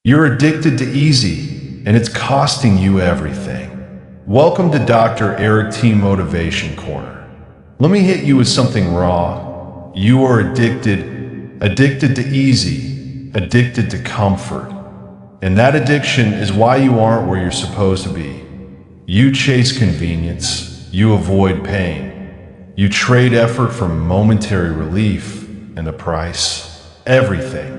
You're addicted to easy, and it's costing you everything. Welcome to Dr. Eric T. Motivation Corner. Let me hit you with something raw. You are addicted to easy, addicted to comfort. And that addiction is why you aren't where you're supposed to be. You chase convenience, you avoid pain. You trade effort for momentary relief, and the price, everything.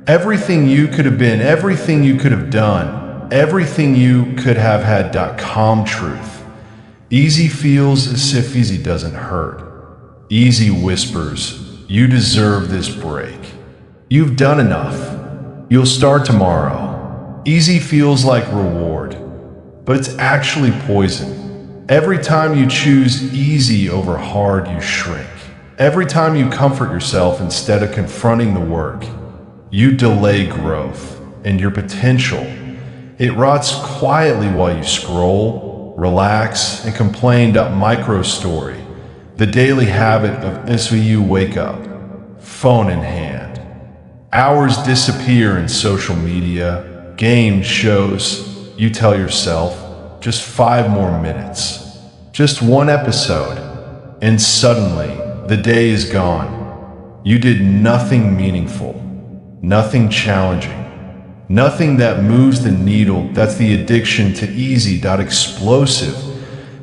Everything you could have been, everything you could have done, everything you could have had. .com truth. Easy feels as if easy doesn't hurt. Easy whispers, you deserve this break. You've done enough. You'll start tomorrow. Easy feels like reward, but it's actually poison. Every time you choose easy over hard, you shrink. Every time you comfort yourself instead of confronting the work, you delay growth and your potential. It rots quietly while you scroll, relax, and complain. Micro story, the daily habit of SVU wake up, phone in hand. Hours disappear in social media, game shows. You tell yourself, just 5 more minutes, just one episode, and suddenly the day is gone. You did nothing meaningful. Nothing challenging. Nothing that moves the needle. That's the addiction to easy. Explosive.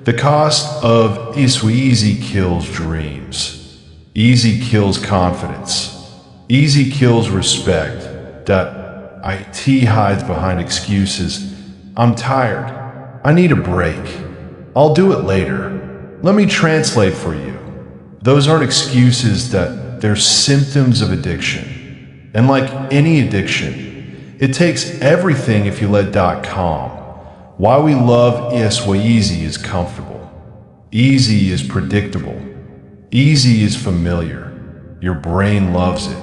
The cost of easy kills dreams. Easy kills confidence. Easy kills respect. IT hides behind excuses. I'm tired. I need a break. I'll do it later. Let me translate for you. Those aren't excuses, they're symptoms of addiction. And like any addiction, it takes everything if you let .com. Why we love easy is comfortable. Easy is predictable. Easy is familiar. Your brain loves it.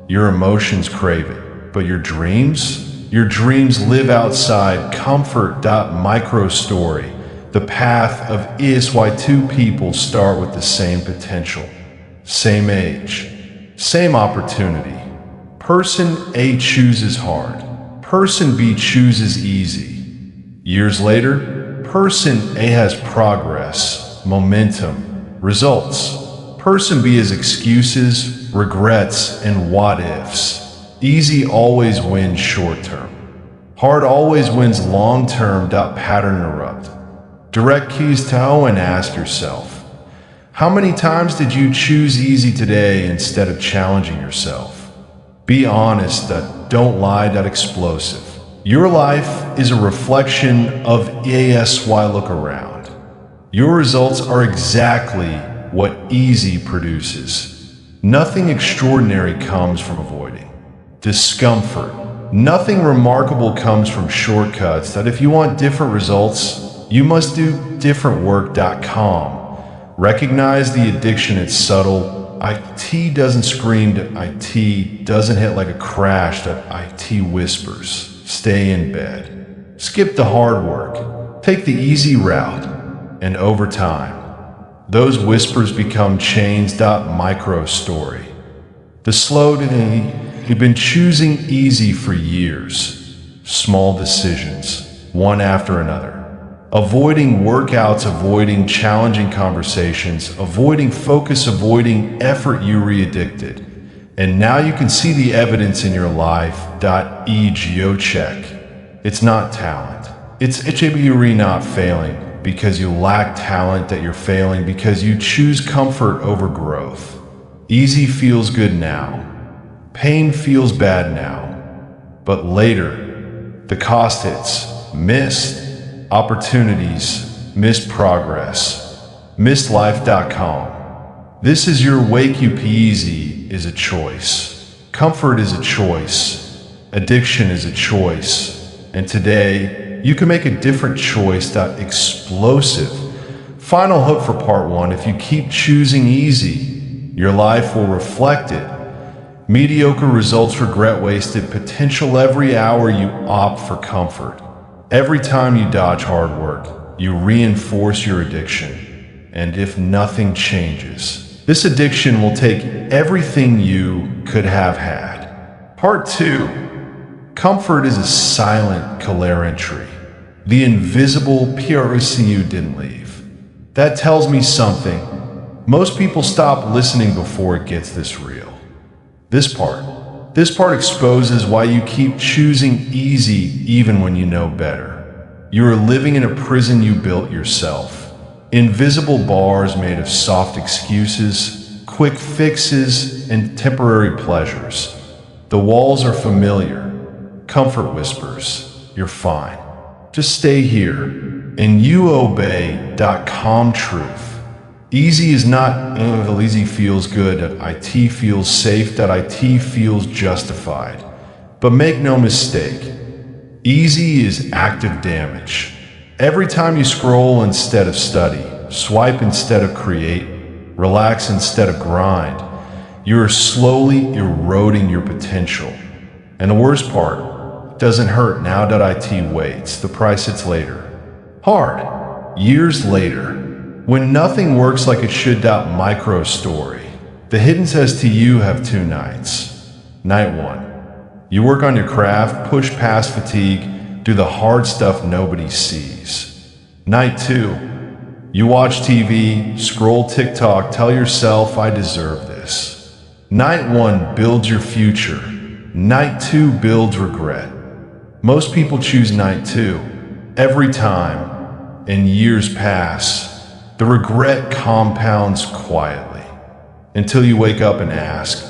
Your emotions crave it. But your dreams live outside comfort. Micro story. The path of why 2 people start with the same potential, same age, same opportunity. Person A chooses hard. Person B chooses easy. Years later, person A has progress, momentum, results. Person B has excuses, regrets, and what ifs. Easy always wins short term. Hard always wins long term. Pattern interrupt. Direct keys to and ask yourself, how many times did you choose easy today instead of challenging yourself? Be honest, don't lie. Explosive. Your life is a reflection of why look around. Your results are exactly what easy produces. Nothing extraordinary comes from avoiding discomfort. Nothing remarkable comes from shortcuts. If you want different results, you must do different work. .com. Recognize the addiction, it's subtle. IT doesn't scream, IT doesn't hit like a crash. IT whispers. Stay in bed. Skip the hard work. Take the easy route. And over time, those whispers become chains. Micro story. The slow today, you've been choosing easy for years. Small decisions, one after another. Avoiding workouts, avoiding challenging conversations, avoiding focus, avoiding effort. You re-addicted. And now you can see the evidence in your life. Check. It's not talent. It's you're not failing because you lack talent, that you're failing because you choose comfort over growth. Easy feels good now. Pain feels bad now. But later, the cost hits. Missed opportunities, missed progress, missed life. .com. This is your wake. Easy is a choice. Comfort is a choice. Addiction is a choice. And today, you can make a different choice. Explosive. Final hook for part 1. If you keep choosing easy, your life will reflect it. Mediocre results, regret wasted, potential every hour you opt for comfort. Every time you dodge hard work, you reinforce your addiction. And if nothing changes, this addiction will take everything you could have had. Part 2. Comfort is a silent killer entry. The invisible PRCU didn't leave. That tells me something. Most people stop listening before it gets this real. This part exposes why you keep choosing easy even when you know better. You are living in a prison you built yourself. Invisible bars made of soft excuses, quick fixes, and temporary pleasures. The walls are familiar. Comfort whispers, you're fine. Just stay here, and you obey. Calm truth. Easy is not, easy feels good, IT feels safe, IT feels justified. But make no mistake, easy is active damage. Every time you scroll instead of study, swipe instead of create, relax instead of grind, you are slowly eroding your potential. And the worst part, it doesn't hurt now that IT waits, the price it's later. Hard, years later, when nothing works like it should. Micro story. The hidden says to you have 2 nights. Night 1, you work on your craft, push past fatigue, do the hard stuff nobody sees. Night 2, you watch TV, scroll TikTok, tell yourself I deserve this. Night 1 builds your future. Night 2 builds regret. Most people choose night 2 every time, and years pass. The regret compounds quietly until you wake up and ask,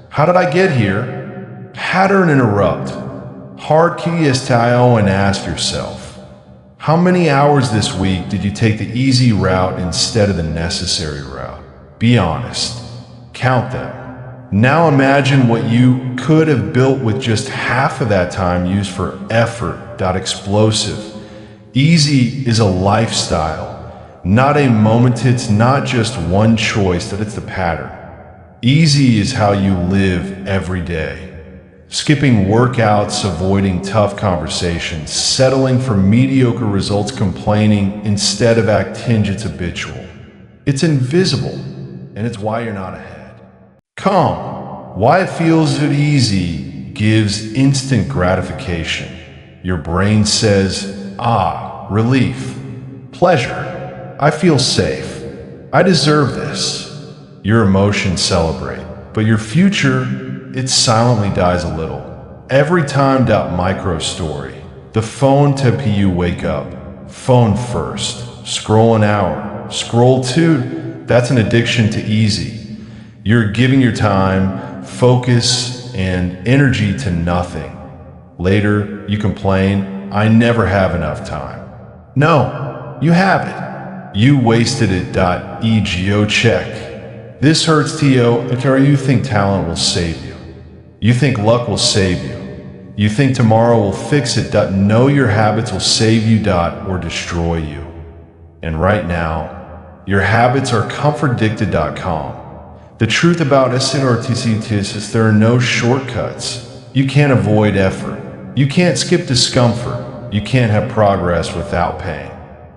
how did I get here? Pattern interrupt. Hard QSTIO and ask yourself, how many hours this week did you take the easy route instead of the necessary route? Be honest. Count them. Now imagine what you could have built with just half of that time used for effort. Explosive. Easy is a lifestyle. Not a moment, it's not just one choice, that it's the pattern. Easy is how you live every day. Skipping workouts, avoiding tough conversations, settling for mediocre results, complaining instead of acting, it's habitual. It's invisible, and it's why you're not ahead. Calm, why it feels easy, gives instant gratification. Your brain says, relief, pleasure. I feel safe. I deserve this. Your emotions celebrate, but your future, it silently dies a little. Every time. Micro story. The phone you wake up. Phone first. Scroll an hour. Scroll 2. That's an addiction to easy. You're giving your time, focus, and energy to nothing. Later, you complain, I never have enough time. No, you have it. You wasted it. Ego check. This hurts. You think talent will save you. You think luck will save you. You think tomorrow will fix it. No, your habits will save you. Or destroy you. And right now, your habits are comfortaddicted.com. The truth about SNRTC is there are no shortcuts. You can't avoid effort. You can't skip discomfort. You can't have progress without pain.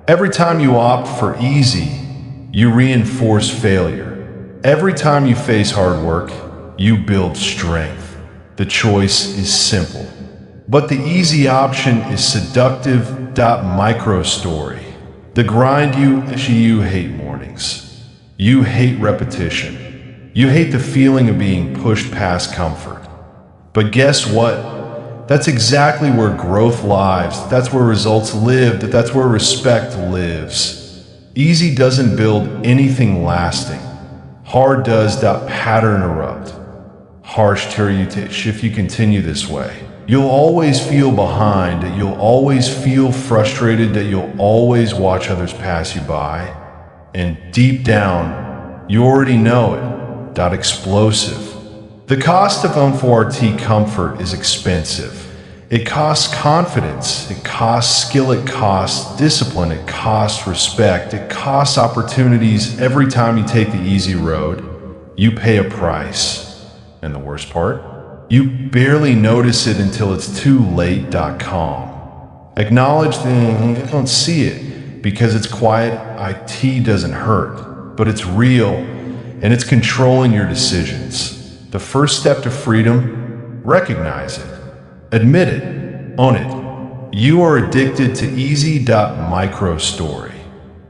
Every time you opt for easy, you reinforce failure. Every time you face hard work, you build strength. The choice is simple. But the easy option is seductive. Micro story. The grind you hate mornings. You hate repetition. You hate the feeling of being pushed past comfort. But guess what? That's exactly where growth lives. That's where results live. That's where respect lives. Easy doesn't build anything lasting. Hard does. Pattern erupt. Harsh if you continue this way. You'll always feel behind. You'll always feel frustrated. You'll always watch others pass you by. And deep down, you already know it. Explosive. The cost of N4RT comfort is expensive. It costs confidence, it costs skill, it costs discipline, it costs respect, it costs opportunities. Every time you take the easy road, you pay a price. And the worst part? You barely notice it until it's too late. Calm. Acknowledge you don't see it because it's quiet. IT doesn't hurt, but it's real and it's controlling your decisions. The first step to freedom, recognize it. Admit it. Own it. You are addicted to easy. Story.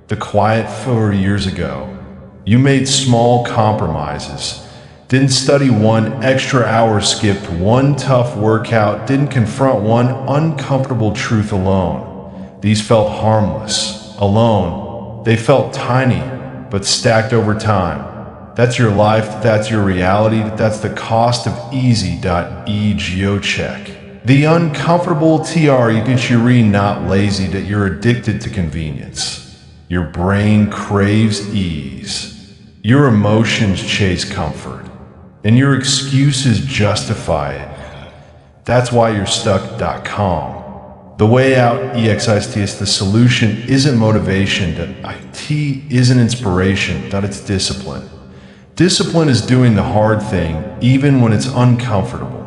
The quiet 4 years ago, you made small compromises. Didn't study one extra hour, skipped one tough workout, didn't confront one uncomfortable truth alone. These felt harmless. Alone, they felt tiny, but stacked over time. That's your life, that's your reality, that's the cost of easy.ego check. The uncomfortable TRE, not lazy, that you're addicted to convenience. Your brain craves ease. Your emotions chase comfort. And your excuses justify it. That's why you're stuck.com. The way out, EXIST, the solution isn't motivation, that IT isn't inspiration, that it's discipline. Discipline is doing the hard thing, even when it's uncomfortable.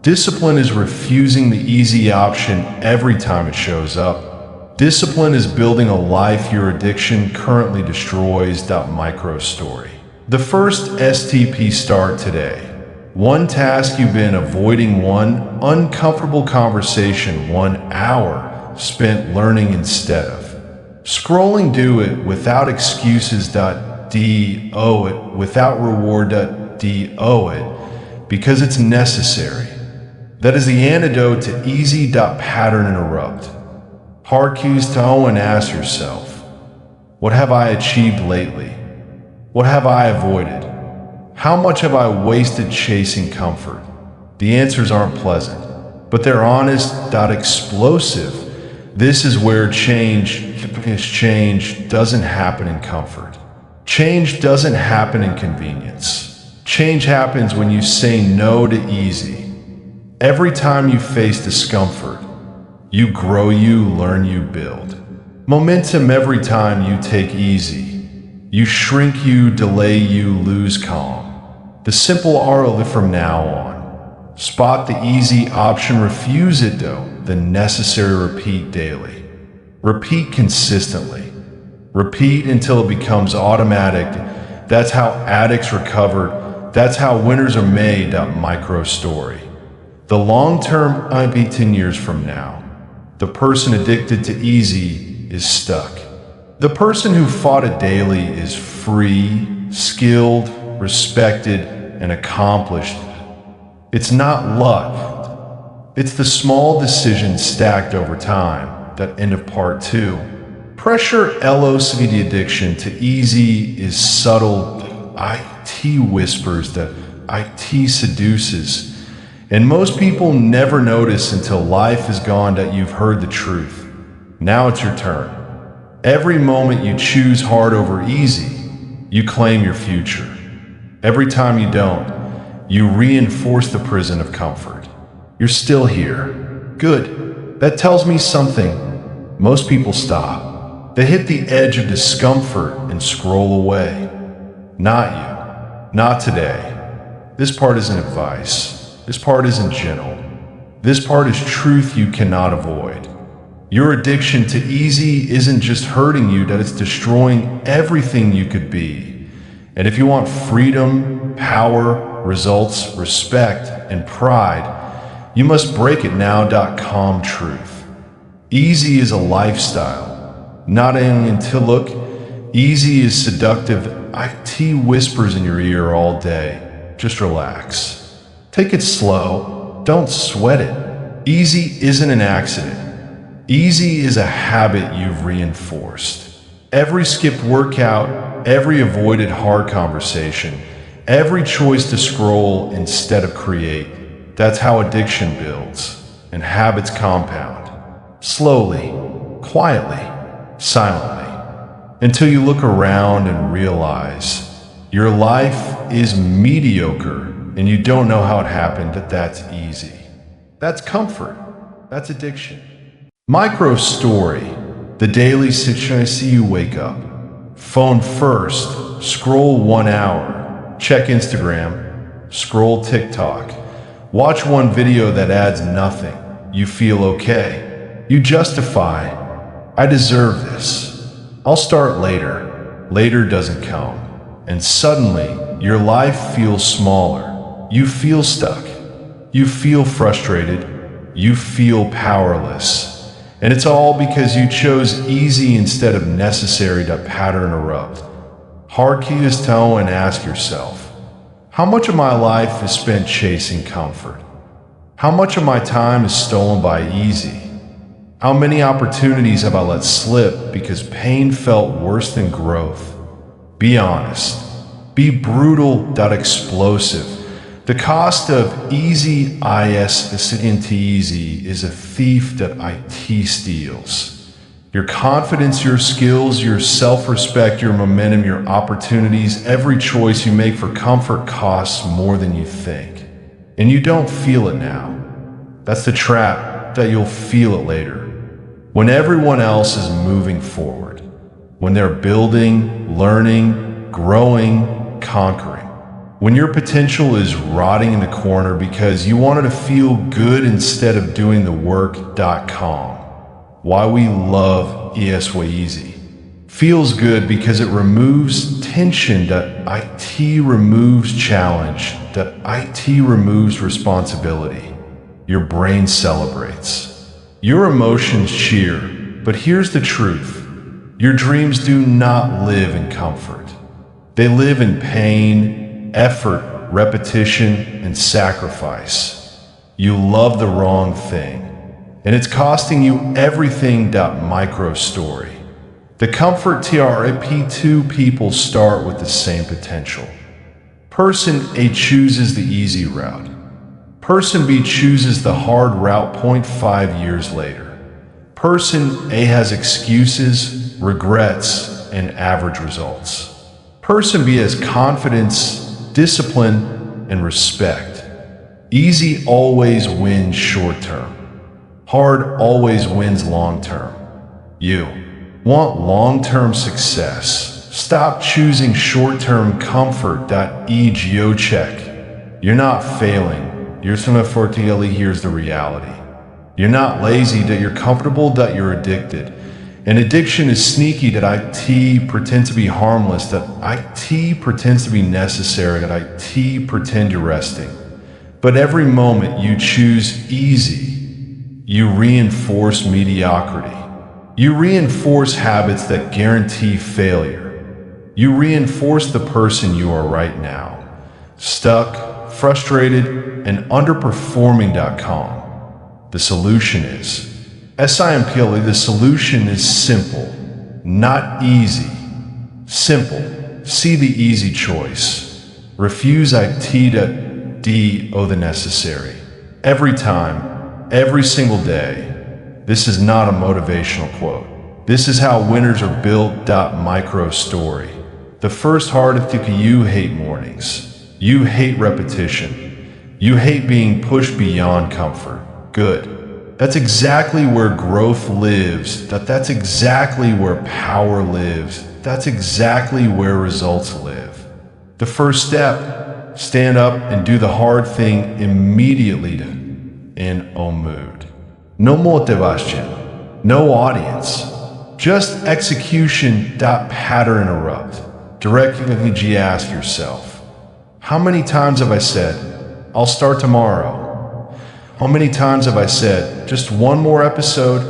Discipline is refusing the easy option every time it shows up. Discipline is building a life your addiction currently destroys. Story. The first STP, start today. One task you've been avoiding, one uncomfortable conversation, 1 hour spent learning instead of scrolling. Do it without excuses. Do it without reward. Do it because it's necessary. That is the antidote to easy. Pattern interrupt. Hard cues to own and ask yourself, what have I achieved lately? What have I avoided? How much have I wasted chasing comfort? The answers aren't pleasant, but they're honest. Explosive. This is where change doesn't happen in comfort. Change doesn't happen in convenience. Change happens when you say no to easy. Every time you face discomfort, you grow, you learn, you build momentum. Every time you take easy, you shrink, you delay, you lose calm. The simple RL from now on. Spot the easy option, refuse it though. The necessary, repeat daily. Repeat consistently. Repeat until it becomes automatic. That's how addicts recover. That's how winners are made. Story. The long-term IP 10 years from now. The person addicted to easy is stuck. The person who fought it daily is free, skilled, respected, and accomplished. It's not luck. It's the small decisions stacked over time. That end of part 2. Pressure LOCV. The addiction to easy is subtle. IT whispers, that IT seduces. And most people never notice until life is gone that you've heard the truth. Now it's your turn. Every moment you choose hard over easy, you claim your future. Every time you don't, you reinforce the prison of comfort. You're still here. Good. That tells me something. Most people stop. They hit the edge of discomfort and scroll away. Not you. Not today. This part isn't advice. This part isn't gentle. This part is truth you cannot avoid. Your addiction to easy isn't just hurting you, that it's destroying everything you could be. And if you want freedom, power, results, respect, and pride, you must break it now. Calm truth. Easy is a lifestyle, not until look. Easy is seductive. IT whispers in your ear all day. Just relax. Take it slow. Don't sweat it. Easy isn't an accident. Easy is a habit you've reinforced. Every skipped workout, every avoided hard conversation, every choice to scroll instead of create. That's how addiction builds and habits compound. Slowly, quietly, silently, until you look around and realize your life is mediocre and you don't know how it happened. That's easy. That's comfort. That's addiction. Story. The daily situation. You wake up. Phone first. Scroll 1 hour. Check Instagram. Scroll TikTok. Watch one video that adds nothing. You feel okay. You justify. I deserve this. I'll start later. Later doesn't come. And suddenly, your life feels smaller. You feel stuck. You feel frustrated. you feel powerless. And it's all because you chose easy instead of necessary to pattern erupt. Hard key is tone and ask yourself, how much of my life is spent chasing comfort? How much of my time is stolen by easy? How many opportunities have I let slip because pain felt worse than growth? Be honest. Be brutal, explosive. The cost of easy into easy is a thief that IT steals. Your confidence, your skills, your self-respect, your momentum, your opportunities, every choice you make for comfort costs more than you think. And you don't feel it now. That's the trap, that you'll feel it later. When everyone else is moving forward. When they're building, learning, growing, conquering. When your potential is rotting in the corner because you wanted to feel good instead of doing the work.com. Why we love Easy. Feels good because it removes tension, that IT removes challenge, that IT removes responsibility. Your brain celebrates. Your emotions cheer. But here's the truth. Your dreams do not live in comfort. They live in pain, effort, repetition, and sacrifice. You love the wrong thing, and it's costing you everything. Micro story. The comfort TRP2 people start with the same potential. Person A chooses the easy route. Person B chooses the hard route. 0.5 years later. Person A has excuses, regrets, and average results. Person B has confidence, discipline, and respect. Easy always wins short term. Hard always wins long term. You want long-term success. Stop choosing short-term comfort. Check. You're not failing. You're here's the reality. You're not lazy, that you're comfortable, that you're addicted. And addiction is sneaky, that IT pretends to be harmless, that IT pretends to be necessary, that IT pretend you're resting. But every moment you choose easy, you reinforce mediocrity. You reinforce habits that guarantee failure. You reinforce the person you are right now. Stuck, frustrated, and underperforming.com. The solution is SIMPLE. The solution is simple, not easy. Simple. See the easy choice. Refuse IT the necessary. Every time, every single day. This is not a motivational quote. This is how winners are built. Micro story. The first hard you hate mornings. You hate repetition. You hate being pushed beyond comfort. Good. That's exactly where growth lives. That's exactly where power lives. That's exactly where results live. The first step, stand up and do the hard thing immediately in mood. No motivation, no audience, just execution. Pattern erupt. Directly ask yourself, how many times have I said, I'll start tomorrow? How many times have I said, just one more episode?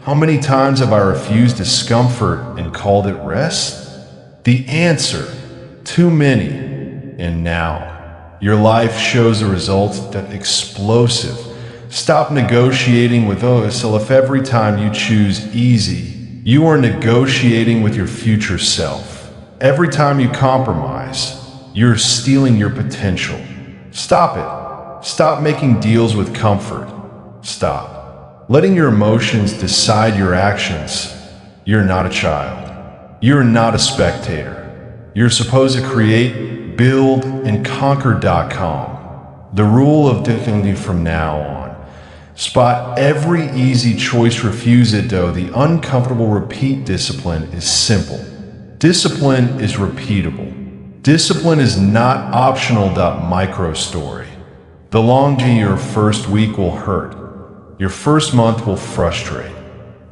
How many times have I refused discomfort and called it rest? The answer, too many. And now, your life shows the results. That explosive. Stop negotiating with yourself. Every time you choose easy, you are negotiating with your future self. Every time you compromise, you're stealing your potential. Stop it. Stop making deals with comfort. Stop letting your emotions decide your actions. You're not a child. You're not a spectator. You're supposed to create, build, and conquer.com. The rule of dignity from now on. Spot every easy choice, refuse it though. The uncomfortable repeat. Discipline is simple. Discipline is repeatable. Discipline is not optional. Micro story. The longer your first week will hurt. Your first month will frustrate.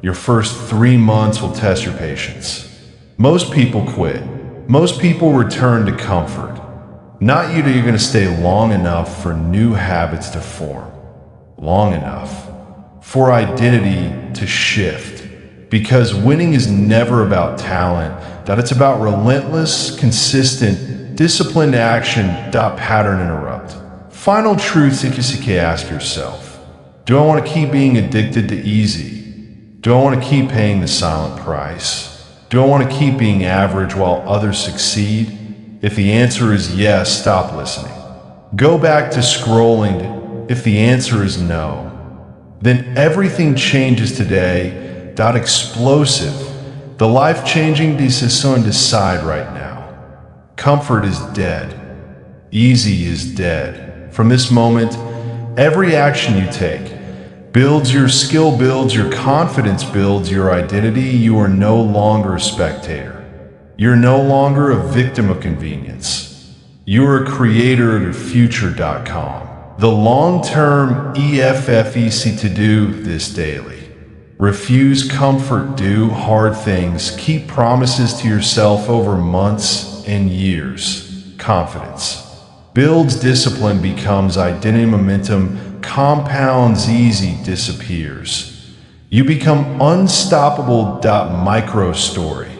Your first 3 months will test your patience. Most people quit. Most people return to comfort. Not you, that you're going to stay long enough for new habits to form. long enough for identity to shift. Because winning is never about talent, that it's about relentless, consistent, disciplined action. Pattern interrupt. Final truth you ask yourself. Do I want to keep being addicted to easy? Do I want to keep paying the silent price? Do I want to keep being average while others succeed? If the answer is yes, stop listening. Go back to scrolling. If the answer is no, then everything changes today. Explosive. The life-changing decision decide right now. Comfort is dead. Easy is dead. From this moment, every action you take builds your skill, builds your confidence, builds your identity. You are no longer a spectator. You're no longer a victim of convenience. You are a creator of your future.com. The long-term EFFEC to do this daily. Refuse comfort, do hard things, keep promises to yourself over months and years. Confidence builds discipline, becomes identity, momentum compounds, easy disappears. You become unstoppable. Micro story.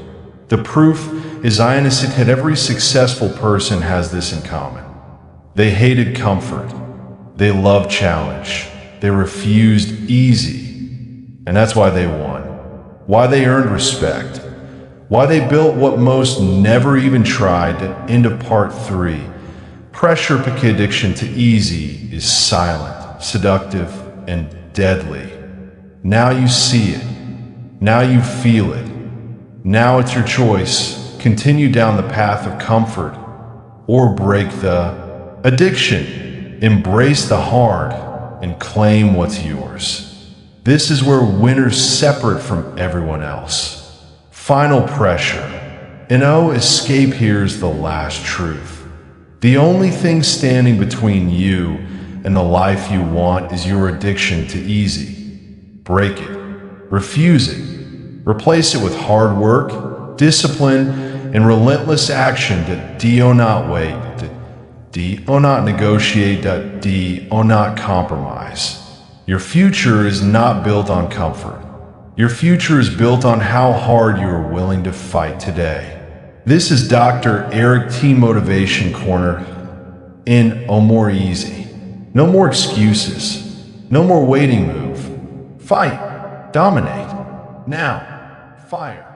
The proof is that every successful person has this in common. They hated comfort. They loved challenge. They refused easy. And that's why they won. Why they earned respect. Why they built what most never even tried. End of part 3. Pressure addiction to easy is silent, seductive, and deadly. Now you see it. Now you feel it. Now it's your choice. Continue down the path of comfort or break the addiction. Embrace the hard and claim what's yours. This is where winners separate from everyone else. Final pressure. Escape. Here's the last truth. The only thing standing between you and the life you want is your addiction to easy. Break it. Refuse it. Replace it with hard work, discipline, and relentless action. Do not wait. Do not negotiate. Do not compromise. Your future is not built on comfort. Your future is built on how hard you are willing to fight today. This is Dr. Eric T. Motivation Corner in No More Easy. No more excuses. No more waiting. Move. Fight. Dominate. Now. Fire.